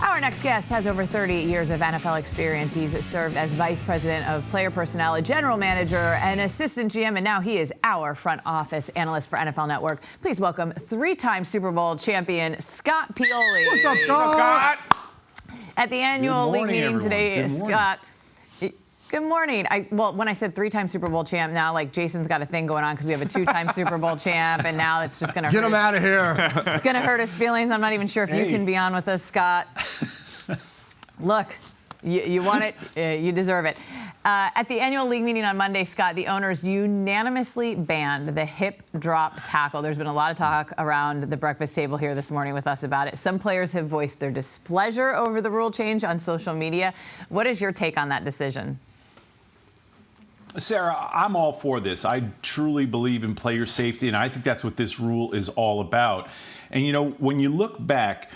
Our next guest has over 30 years of NFL experience. He's served as vice president of player personnel, a general manager, and assistant GM, and now he is our front office analyst for NFL Network. Please welcome three-time Super Bowl champion Scott Pioli. What's up, Scott? At the annual league meeting everyone. today, Good morning. Scott. Good morning. Well, when I said three-time Super Bowl champ, now like Jason's got a thing going on because we have a two-time Super Bowl champ, and now it's just going to get him out of here. It's going to hurt his feelings. I'm not even sure if you can be on with us, Scott. Look, you want it, you deserve it. At the annual league meeting on Monday, Scott, the owners unanimously banned the hip drop tackle. There's been a lot of talk around the breakfast table here this morning with us about it. Some players have voiced their displeasure over the rule change on social media. What is your take on that decision? Sarah, I'm all for this. I truly believe in player safety, and I think that's what this rule is all about. And, you know, when you look back,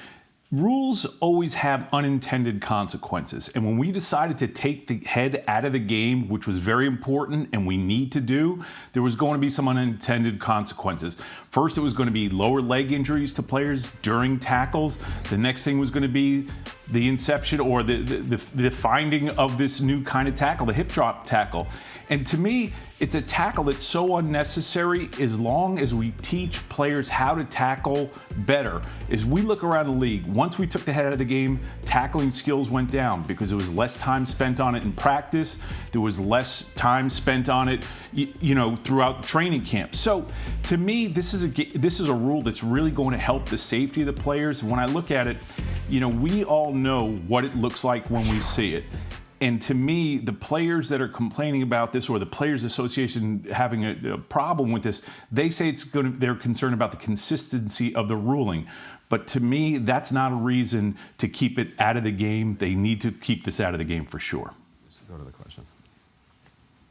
rules always have unintended consequences. And when we decided to take the head out of the game, which was very important and we need to do, there was going to be some unintended consequences. First, it was going to be lower leg injuries to players during tackles. The next thing was going to be the inception or the finding of this new kind of tackle, the hip drop tackle. And to me, it's a tackle that's so unnecessary as long as we teach players how to tackle better. As we look around the league, once we took the head out of the game, tackling skills went down because there was less time spent on it in practice. There was less time spent on it, you know, throughout the training camp. So to me, this is a rule that's really going to help the safety of the players. And when I look at it, you know, we all know what it looks like when we see it. And to me, the players that are complaining about this, or the Players Association having a problem with this, they say they're concerned about the consistency of the ruling. But to me, that's not a reason to keep it out of the game. They need to keep this out of the game for sure. Let's go to the questions.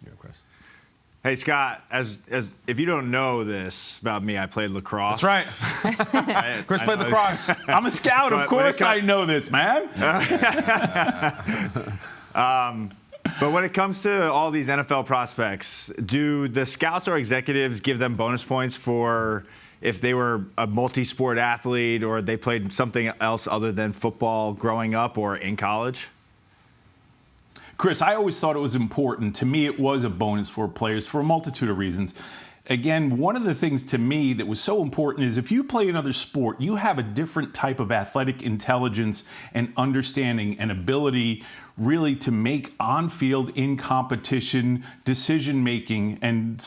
Yeah, Chris. Hey, Scott, as if you don't know this about me, I played lacrosse. That's right. Chris played lacrosse. I'm a scout. Of course I know this, man. But when it comes to all these NFL prospects, do the scouts or executives give them bonus points for if they were a multi-sport athlete or they played something else other than football growing up or in college? Chris, I always thought it was important. To me, it was a bonus for players for a multitude of reasons. Again, one of the things to me that was so important is if you play another sport, you have a different type of athletic intelligence and understanding and ability really to make on-field, in competition, decision-making and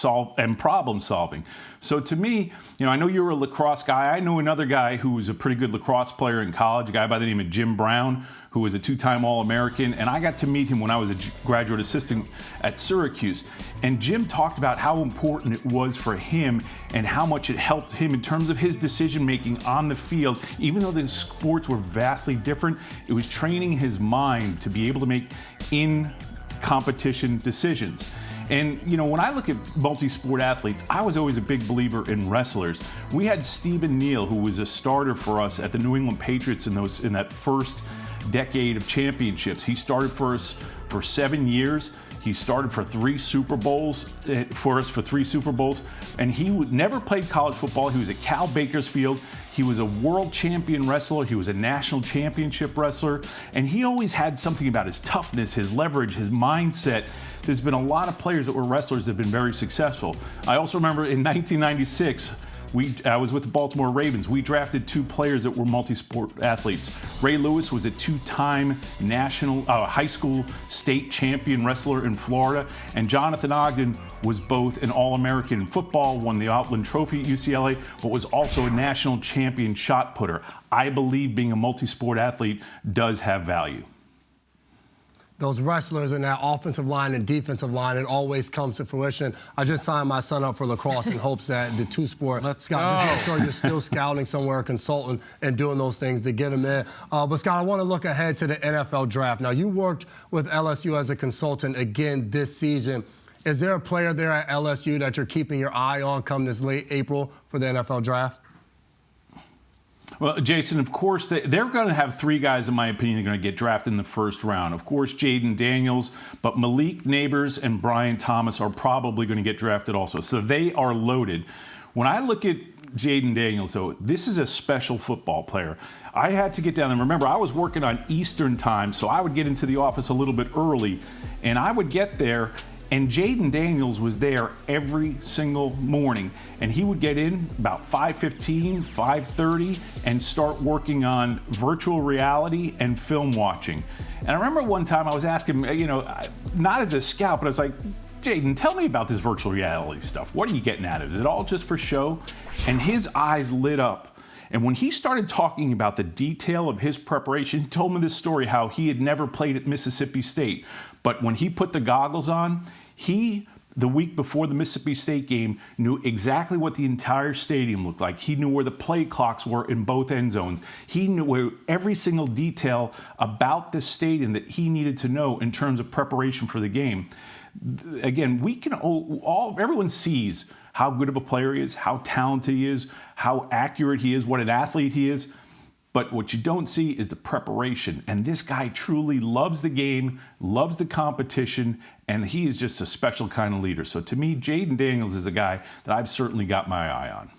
problem solving. So to me, you know, I know you're a lacrosse guy. I know another guy who was a pretty good lacrosse player in college, a guy by the name of Jim Brown, who was a two-time All-American, and I got to meet him when I was a graduate assistant at Syracuse. And Jim talked about how important it was for him and how much it helped him in terms of his decision-making on the field. Even though the sports were vastly different, it was training his mind to be able to make in-competition decisions. And, you know, when I look at multi-sport athletes, I was always a big believer in wrestlers. We had Stephen Neal, who was a starter for us at the New England Patriots in that first decade of championships. He started for us for 7 years. He started for 3 Super Bowls, and he never played college football. He was at Cal Bakersfield. He was a world champion wrestler. He was a national championship wrestler, and he always had something about his toughness, his leverage, his mindset. There's been a lot of players that were wrestlers that have been very successful. I also remember in 1996, I was with the Baltimore Ravens. We drafted 2 players that were multi-sport athletes. Ray Lewis was a 2-time national high school state champion wrestler in Florida, and Jonathan Ogden was both an All-American in football, won the Outland Trophy at UCLA, but was also a national champion shot putter. I believe being a multi-sport athlete does have value. Those wrestlers in that offensive line and defensive line, it always comes to fruition. I just signed my son up for lacrosse in hopes that the two-sport, Scott, just make sure you're still scouting somewhere, consulting, and doing those things to get him in. But, Scott, I want to look ahead to the NFL draft. Now, you worked with LSU as a consultant again this season. Is there a player there at LSU that you're keeping your eye on come this late April for the NFL draft? Well, Jason, of course, they're going to have 3 guys, in my opinion, that are going to get drafted in the first round. Of course, Jaden Daniels, but Malik Neighbors and Brian Thomas are probably going to get drafted also. So they are loaded. When I look at Jaden Daniels, though, this is a special football player. I had to get down there. Remember, I was working on Eastern time, so I would get into the office a little bit early, and I would get there, and Jaden Daniels was there every single morning, and he would get in about 5:15, 5:30, and start working on virtual reality and film watching. And I remember one time I was asking him, not as a scout, but I was like, Jaden, tell me about this virtual reality stuff. What are you getting at it? Is it all just for show? And his eyes lit up. And when he started talking about the detail of his preparation, he told me this story how he had never played at Mississippi State. But when he put the goggles on, the week before the Mississippi State game, knew exactly what the entire stadium looked like. He knew where the play clocks were in both end zones. He knew every single detail about the stadium that he needed to know in terms of preparation for the game. Again, we can everyone sees how good of a player he is, how talented he is, how accurate he is, what an athlete he is. But what you don't see is the preparation. And this guy truly loves the game, loves the competition, and he is just a special kind of leader. So to me, Jaden Daniels is a guy that I've certainly got my eye on.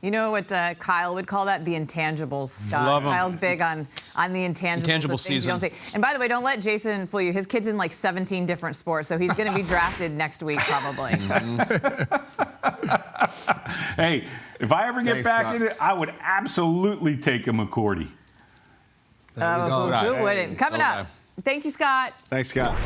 You know what Kyle would call that? The intangibles, Scott. Love 'em. Kyle's big on the intangibles. Intangible the things you don't season. see. And by the way, don't let Jason fool you. His kid's in like 17 different sports, so he's going to be drafted next week probably. Hey, if I ever get Thanks, back Scott. in it, I would absolutely take a McCourty. There we go. Who wouldn't? Coming up. Thank you, Scott. Thanks, Scott.